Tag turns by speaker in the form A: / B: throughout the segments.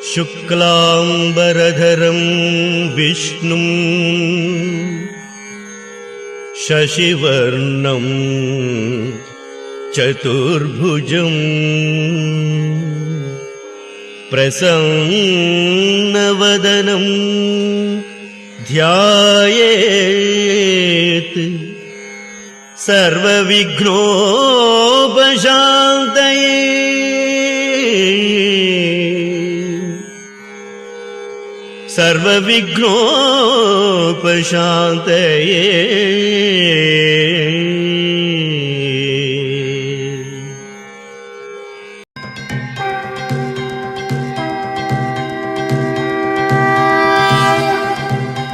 A: शुक्लांबरधरं विष्णुं शशिवर्णं चतुर्भुजं प्रसन्नवदनं ध्यायेत् सर्वविघ्नोपशान्तये। सर्वविघ्नोपशान्तये।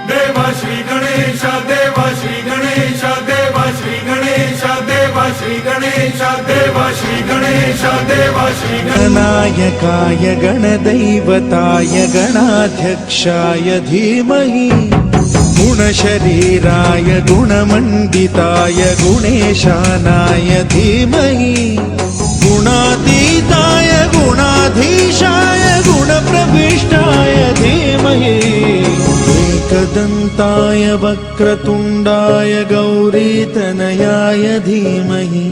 B: देवा श्री गणेश, देवा श्री गणेश, देवा श्री गणेश, देवा श्री गणेश, देवा श्री गणेश, देवा श्री
C: गणनायकाय गणदैवताय गणाध्यक्षाय धीमहि गुणशरीराय गुणमण्डिताय गुणेशानाय धीमहि गुणातीताय गुणाधीशाय गुणप्रविष्टाय धीमहि एकदन्ताय वक्रतुण्डाय गौरीतनयाय धीमहि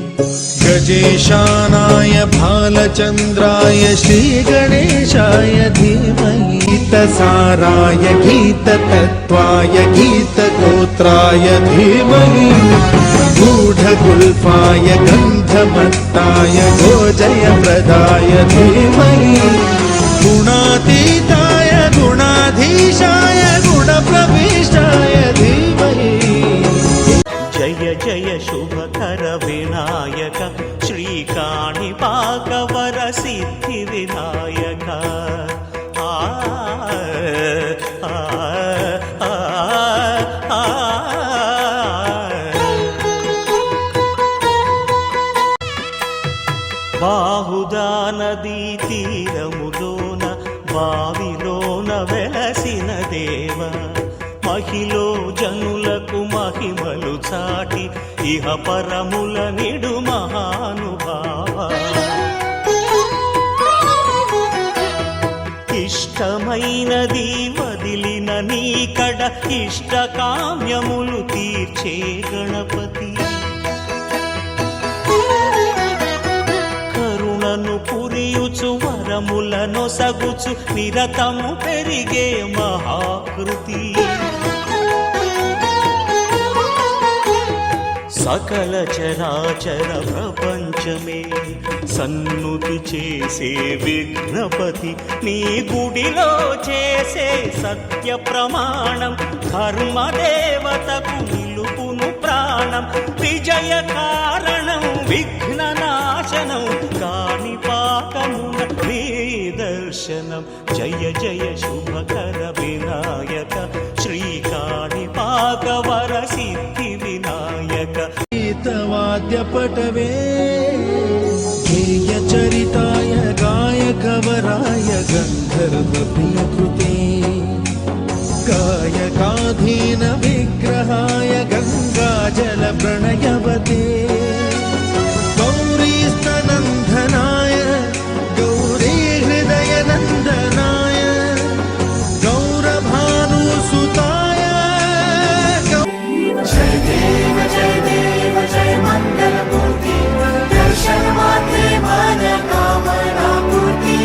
C: गजेशानाय भालचन्द्राय श्रीगणेशाय धीमहि गीतसाराय गीततत्त्वाय गीतगोत्राय धीमहि गूढगुल्फाय गन्धमत्ताय गोजयप्रदाय धीमहि गुणातीताय गुणाधीशाय गुणप्रविष्टाय धीमहि।
D: जय जय शुभकर विनायक श्रीकाणिपाक वरसिद्धि विनायक। బాహుదా నదీ తీరములోన బావిలోన వెలసిన దేవ మహిలో జనులకు మహిమలు చాటి ఇహ పరముల నిడు మహానుభావ ఇష్టమైనది వదిలిన నీకడ ఇష్ట కామ్యములు తీర్చే గణపతి కరుణను పురియుచు వరములను సగుచు నిరతము పెరిగే మహాకృతి సకల చరాచర ప్రపంచమే సన్నుతి చేసే విఘ్నపతి నీ గుడిలో చేసే సత్య ప్రమాణం ధర్మదేవతకు నిలుపును ప్రాణం విజయ కారణం విఘ్న నాశనం కాణిపాకమున నీ దర్శనం జయ జయ శుభకర వినాయక శ్రీ కాణిపాక వరసిద్ధి వినాయక।
C: गीतवाद्यपटवे गेयचरिताय गायकवराय गन्धर्वप्रियकृते गायकाधीन विग्रहाय गङ्गाजलप्रणयवते गौरीस्तनन्दनाय गौरीहृदयनन्दनाय गौरभानुसुताय
B: जय देव जय देव जय मंगलमूर्ति दर्शन मात्रे मन कामना पूर्ति।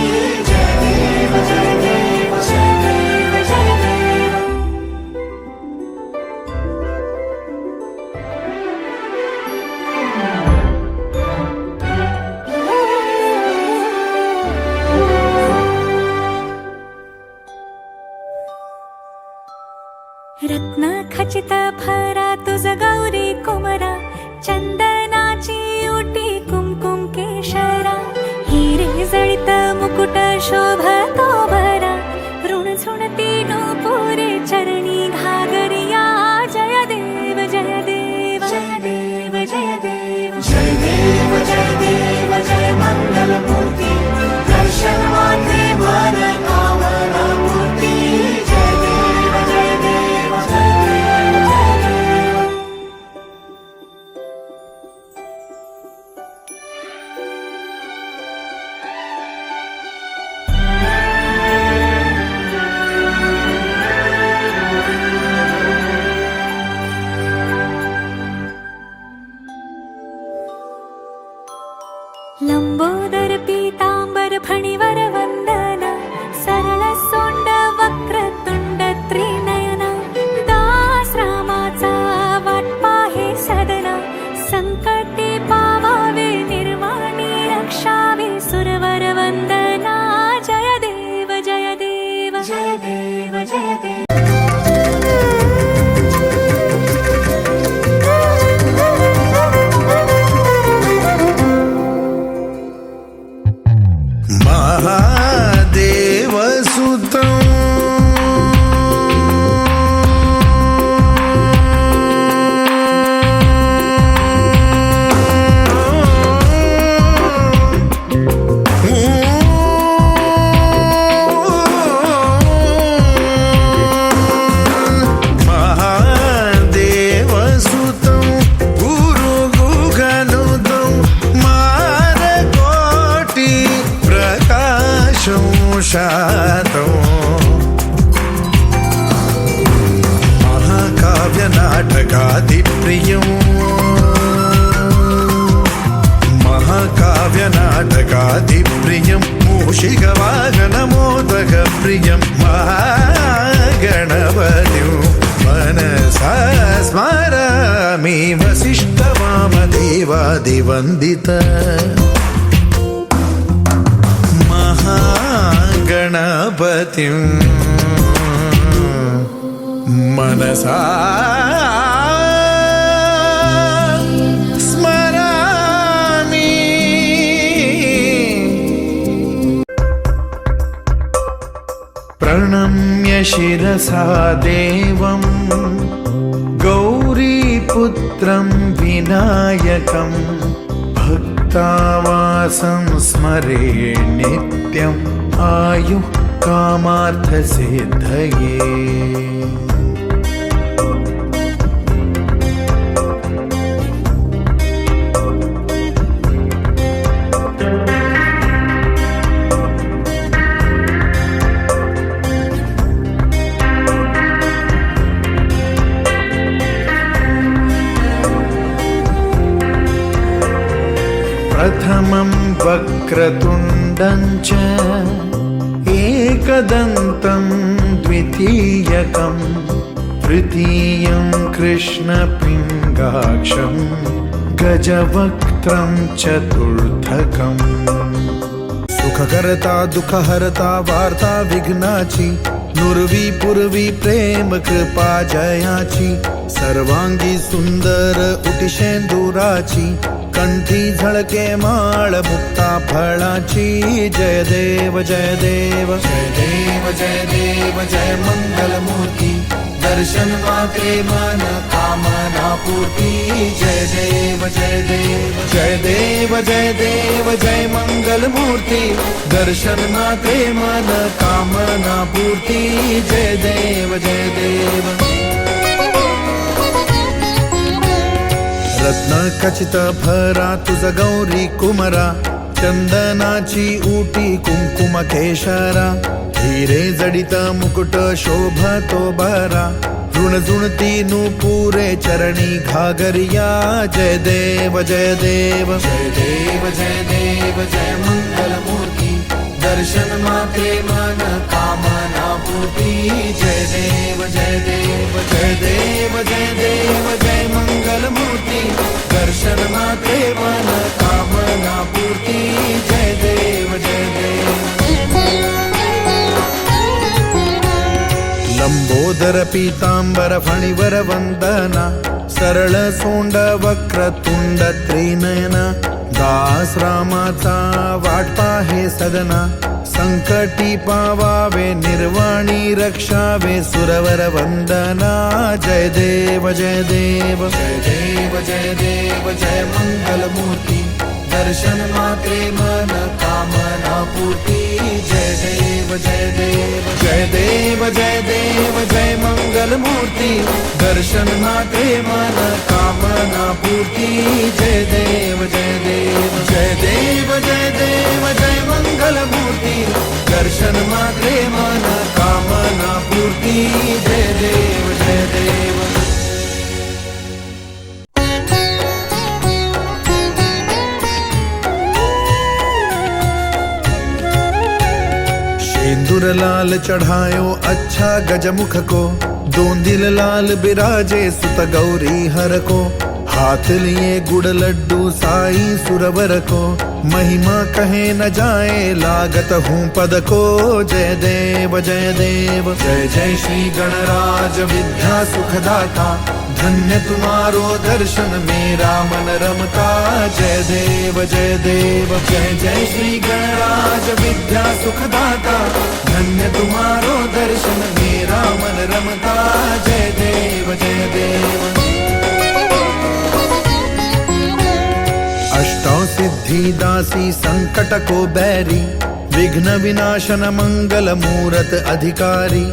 B: जय देव जय देव जय देव जय देव।
E: रत्न खचित भरा तुझ गौरी कुमरा चंदनाची उटी कुमकुम केशरा हिरे जळित मुकुट शोभतो भरा ऋण झुणती नूपुरे चरणी घागरिया जय देव जय देव जय देव जय देव
B: जय देव जय देव जय मंगलमूर्ति दर्शन मात्रे मन कामना पूर्ति। जय देव जय देव जय देव जय देव।
E: लंबोदर पीतांबर फणीवर वंदना सरळ सोंड वक्रतुंड त्रिनयना दास रामाचा वाटपा हे सदना संकटे पावावे निर्वाणी रक्षावे सुरवर वंदना जय देव जय देव
B: जय देव जय देव
C: महाकाव्यनाटकादिप्रियं मूषिकवाहनमोदकप्रियं महागणपतिं मनसा स्मरामि वसिष्ठवामदेवादिवन्दित महागणपतिं मनसा प्रणम्य शिरसा देवं गौरीपुत्रं विनायकं भक्तावासं स्मरे नित्यम् आयुः कामार्थसिद्धये प्रथमं वक्रतुण्डं च एकदन्तं द्वितीयकं तृतीयं कृष्णपिङ्गाक्षं गजवक्त्रं चतुर्थकम् सुखकर्ता दुःखहर्ता वार्ता विघ्नाची नुरवी पूर्वी प्रेम कृपा जयाची सर्वांगी सुंदर उटिशेंदुराची कंठी झळके माळ मुक्ता फळाची जय देव जय देव
B: जय देव जय देव जय मंगलमूर्ती दर्शन मात्रे मन कामना पूर्ती जय देव जय देव
C: जय देव जय देव जय मंगलमूर्ती दर्शन मात्रे मन कामना पूर्ती जय देव जय देव रत्न खचित भरा तुझ गौरी कुमरा चंदनाची उटी कुंकुम केशरा हिरे जडित मुकुट शोभतो बरा ऋण जुणती नुपुरे चरणी घागरिया जय देव जय देव
B: जय देव जय देव जय मंगलमूर्ती दर्शन मात्रे मन कामना पूर्ती जय देव जय देव
C: जय देव जय देव जय मंगलमूर्ती दर्शन मात्रे मन कामना पूर्ती जय देव जय देव लंबोदर पीतांबर फणीवर वंदना सरळ सोंड वक्रतुंड त्रिनयना दास रामाचा वाटपा हे सदना संकटी पावावे निर्वाणी रक्षावे सुरवर वंदना जय देव जय देव
B: जय देव जय देव जय मंगलमूर्ती दर्शन मात्रे मन कामना पूर्ती जय देव जय देव
C: जय देव जय देव जय मंगलमूर्ती दर्शन मात्रे मन कामना पूर्ती जय देव जय देव जय देव जय देव जय मंगलमूर्ती दर्शन मात्रे मन कामना पूर्ती जय देव जय देव सिंदूर लाल चढ़ायो अच्छा गजमुख को, दोंदिल लाल बिराजे सुत गौरी हर को, हाथ लिए गुड़ लड्डू साई सुरवर को, महिमा कहे न जाए लागत हूँ पद को। जय देव जय देव जय जय श्री गणराज विद्या सुखदाता, धन्य तुम्हारो दर्शन मेरा मन रमता। जय देव जय देव जय जय श्री गणराज विद्या सुखदाता, धन्य तुम्हारो दर्शन मेरा मन रमता। जय देव जय देव। अष्टौ सिद्धि दासी संकट को बैरी, विघ्न विनाशन मंगल मूरत अधिकारी,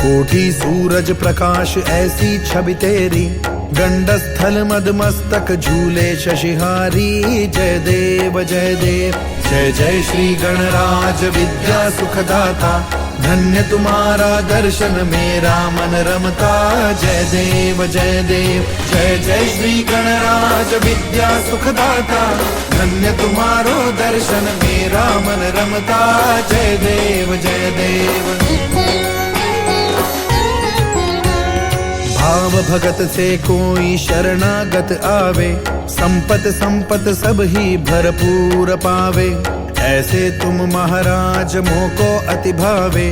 C: कोटि सूरज प्रकाश ऐसी छवि तेरी, गंडस्थल मद मस्तक झूले शशिहारी। जय देव जय देव जय जय श्री गणराज विद्या सुखदाता, धन्य तुम्हारा दर्शन मेरा मन रमता। जय देव जय देव जय जय श्री गणराज विद्या सुखदाता, धन्य तुम्हारो दर्शन मेरा मन रमता। जय देव जय देव। भाव भगत से कोई शरणागत आवे, संपत संपत सब ही भरपूर पावे, ऐसे तुम महाराज मोको अति भावे,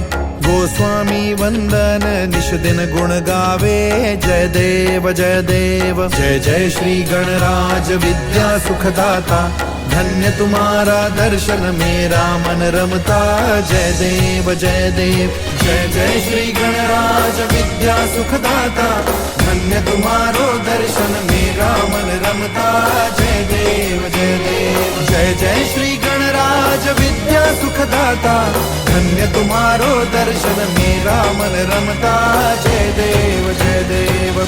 C: गोस्वामी वंदन निश दिन गुण गावे। जय देव जय देव जय जय श्री गणराज विद्या सुखदाता, धन्य तुम्हारा दर्शन मेरा मन रमता। जय देव जय देव जय जय श्री गणराज विद्या सुखदाता, धन्य तुम्हारो दर्शन मेरा मन रमता। जय देव जय देव जय जय श्री गणराज विद्या सुखदाता, धन्य तुम्हारो दर्शन मेरा मन रमता। जय देव जय देव।